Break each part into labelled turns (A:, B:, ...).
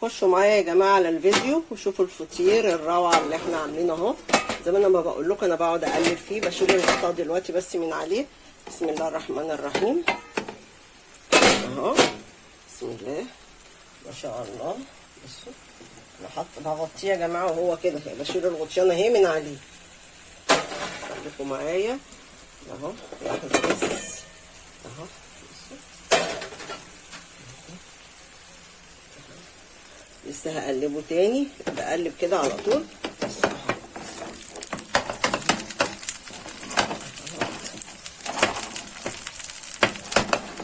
A: خشوا معايا يا جماعه على الفيديو وشوفوا الفطير الروعه اللي احنا عاملينه اهو. زي ما انا ما بقول لكم انا بقعد اقلب فيه، بشيل الغطا دلوقتي بس من عليه. بسم الله الرحمن الرحيم اهو. بسم الله ما شاء الله. بصوا انا بغطيه يا جماعه وهو كده، بشيل الغطيانه اهي من عليه. خليكم معايا اهو لحظه بس اهو. لسه هقلبه تاني، بقلب كده على طول.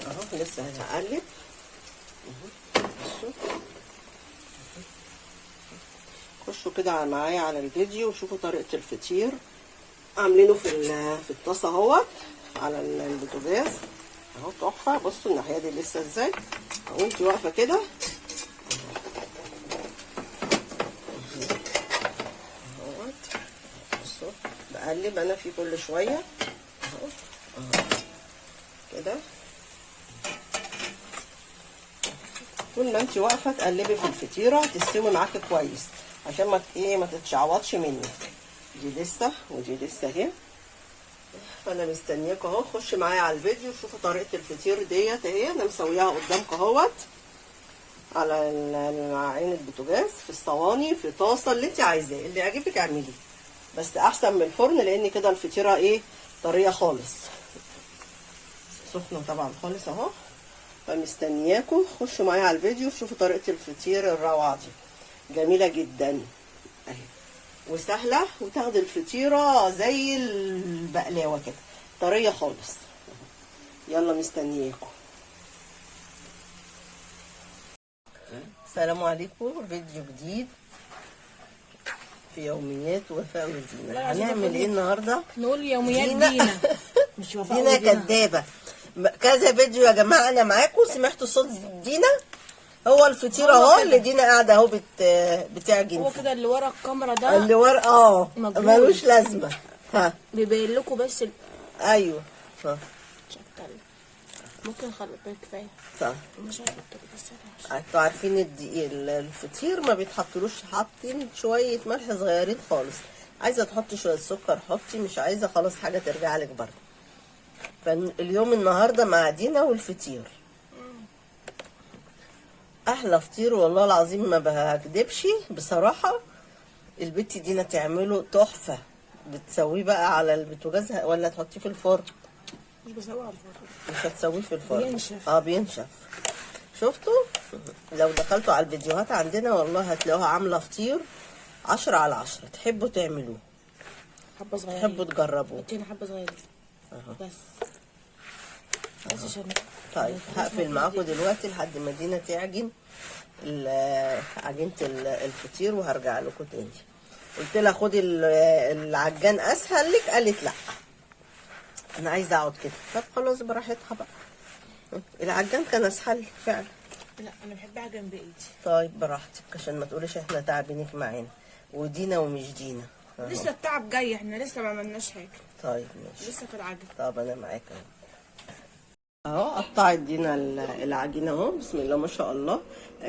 A: اهو لسه هقلب. خشوا كده معايا على الفيديو وشوفوا طريقه الفطير عاملينه في الطاسه اهوت على البوتاجاز اهو. تحفه. بصوا الناحيه دي لسه ازاي اهو، انت واقفه كده بقلب انا فيه كل شويه اهو كده. طول ما انت واقفه تقلبي في الفطيره تستوي معاكي كويس عشان ما تتشعوطش مني. دي لسه ودي لسه اهي. فانا مستنياكم اهو. خش معايا على الفيديو شوفوا طريقه الفطير ديت اهي. انا مسوياها قدامكم اهوت على عين البوتاجاز في الصواني في طاسه اللي انت عايزاه، اللي يعجبك اعمليه، بس احسن من الفرن لان كده الفطيره ايه طريه خالص، سخنه طبعا خالص اهو. فمستنياكم خشوا معايا على الفيديو شوفوا طريقه الفطير الروعه دي، جميله جدا اهي وسهله، وتاخدي الفطيره زي البقلاوه كده طريه خالص. يلا مستنياكم. السلام عليكم. فيديو جديد في يوميات وفاء ودينا. هنعمل ايه النهارده؟
B: نقول يوميات دينا
A: مش وفاء دينا كدابه. كذا فيديو يا جماعه انا معاكم. سمعتوا صوت دينا؟ هو الفطيره اهو اللي دينا قاعده اهو بتعجن
B: هو كده اللي ورا الكاميرا ده
A: اللي ورا ملوش لازمه. ها
B: بيبين لكم بس
A: ايوه
B: ممكن خلي كفايه
A: صح.
B: مش عارفه
A: انتوا عارفين الفطير ما بيتحطلوش، حاطين شويه ملح صغيرين خالص. عايزه تحطي شويه سكر حطي، مش عايزه خلاص حاجه ترجع لك برضه. فاليوم النهارده مع دينا والفطير احلى فطير والله العظيم ما بكدبش بصراحه. البت دينا تعمله تحفه. بتسويه بقى على البوتاجاز ولا تحطيه في الفرن؟
B: مش بسويه على الفرن،
A: مش هتسويه في الفرن،
B: بينشف.
A: بينشف. شفتوا؟ لو دخلتوا على الفيديوهات عندنا والله هتلاقوها عامله فطير 10 على 10. تحبوا تعملوه،
B: حبه صغيره،
A: تحبوا تجربوه.
B: ادينا حبه صغيره
A: اهو
B: بس عشان
A: طيب هقفل معاكم دلوقتي لحد ما دينا تعجن عجينه الفطير وهرجع لكم تاني. قلت لها خدي العجان اسهل لك، قالت لا انا عايزه اقعد كده. طب خلاص براحتها بقى. العجان كان اسهل فعلا.
B: لا انا بحب اعجن بايدي.
A: طيب براحتك عشان ما تقوليش احنا تعبينك معانا ودينا ومش دينا.
B: لسه التعب جاي، احنا لسه ما عملناش حاجه.
A: طيب ماشي
B: لسه في العجن.
A: طب انا معاك اهو. قطعت دينا العجينه اهو. بسم الله ما شاء الله.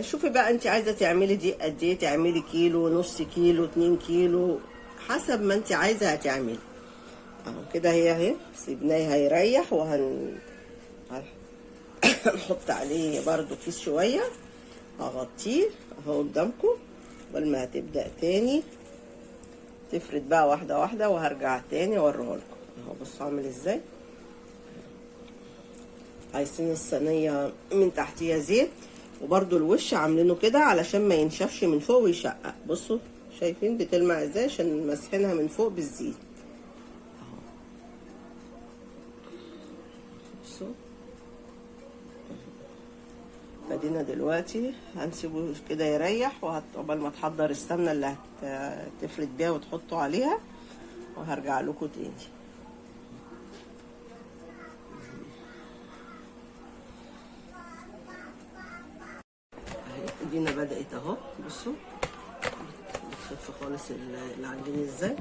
A: شوفي بقى انت عايزه تعملي دي قد ايه، تعملي كيلو، نص كيلو، 2 كيلو، حسب ما انت عايزه هتعملي اهو كده. هي اهي سيبناه هيريح هنحط عليه برضو كيس شويه، هغطيه اهو قدامكم قبل ما هتبدا تاني تفرد بقى واحده واحده، وهرجع تاني اوريه لكم اهو. بصوا عامل ازاي. عايزين الصينيه من تحتيها زيت، وبرده الوش عاملينه كده علشان ما ينشفش من فوق ويشقق. بصوا شايفين بتلمع ازاي عشان ماسحينها من فوق بالزيت اهو. بصوا فدينا دلوقتي هنسيبه كده يريح، وعقبال ما تحضر السمنه اللي هتفرد بيها وتحطوا عليها، وهرجع لكم تاني. دينا بدأت اهو. بصوا بتخف خالص العجين ازاي.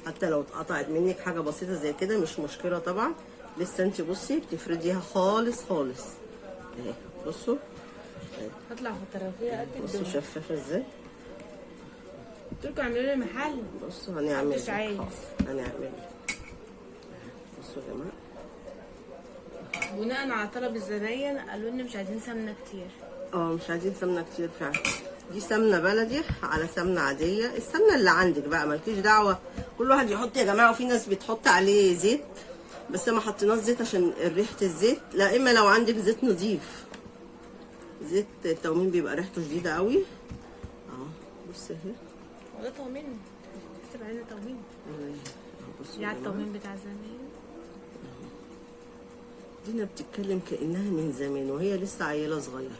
A: حتى لو اتقطعت منك حاجه بسيطه زي كده مش مشكله طبعا. لسه انت بصي بتفرديها خالص خالص اهي. بصوا
B: هطلع فوتوغرافيه قد
A: بصوا
B: الدنيا.
A: شفافه ازاي.
B: قلت لكم اعملوا لي محل.
A: بصوا هنعمل
B: محدش عايز.
A: هنعمل. بصوا يا جماعه،
B: بناء على طلب الزباين قالوا لنا مش عايزين سمنه كتير.
A: مش عايزين سمنه كتير فعلا. دي سمنه بلدي على سمنه عاديه، السمنه اللي عندك بقى مالكيش دعوه. كل واحد يحط يا جماعه، وفي ناس بتحط عليه زيت، بس ما حطيناش زيت عشان ريحه الزيت. لا، اما لو عندك زيت نظيف. زيت التومين بيبقى ريحته شديده قوي. بص اهي.
B: هو ده تومين؟ تحسب علينا تومين؟
A: بصوا
B: يعني التومين بتاع زمان.
A: دينا بتتكلم كانها من زمان وهي لسه عيله صغيره.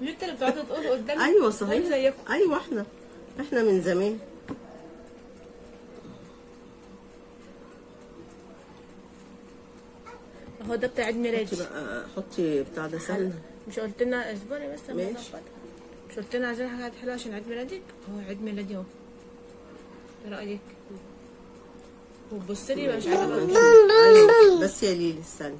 B: مش انت اللي بتقعدوا تقولوا قدامي؟
A: ايوه صحيح،
B: زيكم.
A: ايوه احنا من زمان.
B: هو ده بتاع عيد ميلادي.
A: حطي بقى، حطي بتاع ده سمنه.
B: مش قلت لنا اصبري بس لما
A: ماشي.
B: اظبطها. مش قلت لنا عايزين حاجات حلوه عشان عيد ميلادك؟ هو عيد ميلادي اهو. ايه رايك؟ وتبص لي يبقى مش عاجبك.
A: أيوة. بس يا ليلي استني.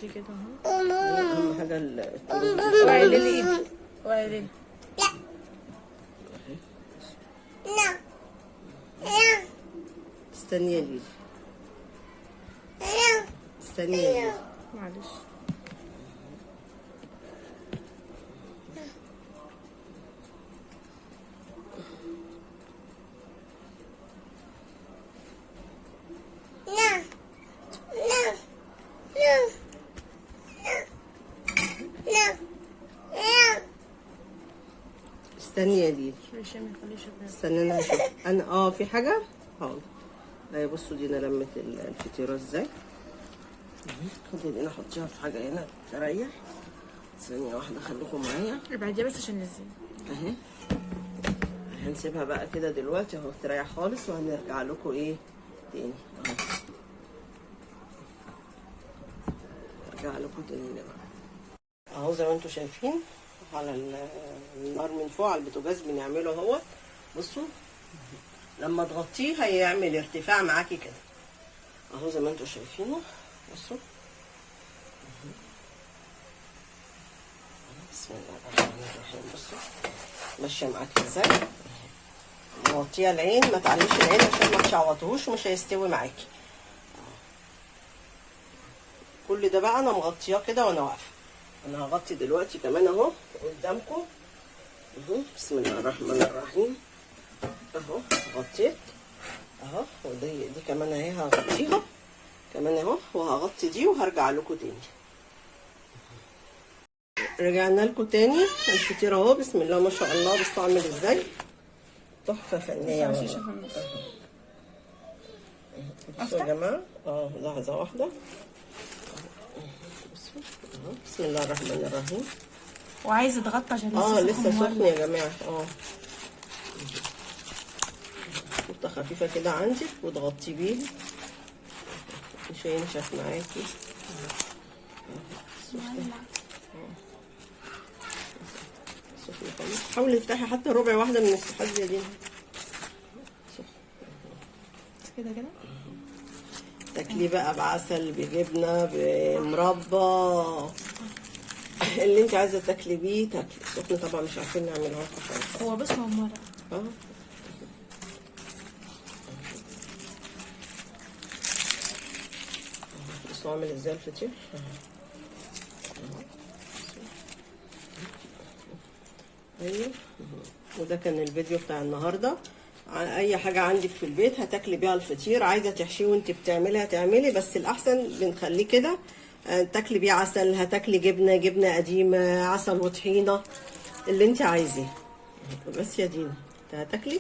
B: دي كده اهو.
A: اهم حاجه
B: اوعي ليلي ايدي. اوعي ليلي.
A: استني يا ليلي، استني يا ليلي.
B: معلش.
A: استني يا ليلي،
B: مش ما تخليش يبقى.
A: استني انا هشوف. انا في حاجه حاضر. اهي بصوا دينا لمت الفطيره ازاي. خدي دينا حطيها في حاجه هنا تريح. ثانيه واحده خليكم معايا.
B: ابعديها بس عشان نزل.
A: اهي هنسيبها بقى كده دلوقتي اهو تريح خالص، وهنرجع لكم ايه تاني اهو. ارجع لكم تاني بقى اهو زي ما انتم شايفين على النار من فوق على البوتاجاز بنعمله اهو. بصوا لما تغطيه هيعمل ارتفاع معاكي كده اهو زي ما انتم شايفينه. بصوا بسم الله الرحمن الرحيم. بصوا ماشيه معاكي ازاي. مغطيه العين، ما تعليش العين عشان ما تشعوطهوش ومش هيستوي معاكي. كل ده بقى انا مغطياه كده وانا واقفه. انا هغطي دلوقتي كمان اهو قدامكم اهو. بسم الله الرحمن الرحيم اهو. غطيت اهو، ودي كمان اهي هغطيها كمان اهو، وهغطي دي وهرجع لكم تاني. رجعنا لكم تاني. الفطيره اهو بسم الله ما شاء الله. بصوا عامل ازاي، تحفه فنيه والله. بصوا يا جماعه لحظه واحده. بصوا اهو بسم الله الرحمن الرحيم.
B: وعايز يتغطى عشان
A: لسه سخن يا جماعه. نقطه خفيفه كده عندك وتغطي بيه مش هينشف معاكي. حاولي تفتحي حتى ربع واحده من السحاب دي
B: كده كده.
A: تاكليه بقى بعسل بجبنه بمربى اللي انت عايزه تاكلي بيه تاكلي. سخن طبعا مش عارفين نعملها خالص.
B: هو بس مرة
A: بس عامل ازاي الفطير. ايوه. وده كان الفيديو بتاع النهارده. اي حاجه عندك في البيت هتاكلي بيها الفطير، عايزه تحشيه وانت بتعملي هتعملي، بس الاحسن بنخليه كده. تاكلي بيه عسل، هتاكلي جبنه قديمه، عسل وطحينه اللي انت عايزاه. بس يا دينا انت هتاكلي.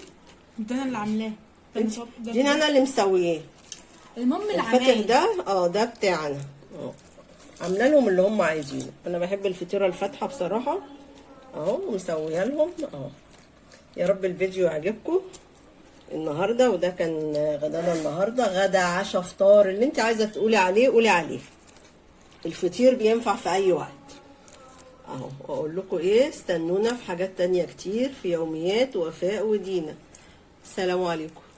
B: ده انا اللي عاملاه.
A: دينا انا اللي مسوياه.
B: المهم
A: الفاتح ده ده بتاعنا عامله لهم اللي هم عايزينه. انا بحب الفطيره الفاتحه بصراحه اهو، مسويها لهم اهو. يا رب الفيديو يعجبكم النهارده. وده كان غدانا النهارده، غدا عشاء فطار اللي انت عايزه تقولي عليه قولي عليه. الفطير بينفع في اي وقت اهو. واقول لكم ايه، استنونا في حاجات تانية كتير في يوميات وفاء ودينا. السلام عليكم.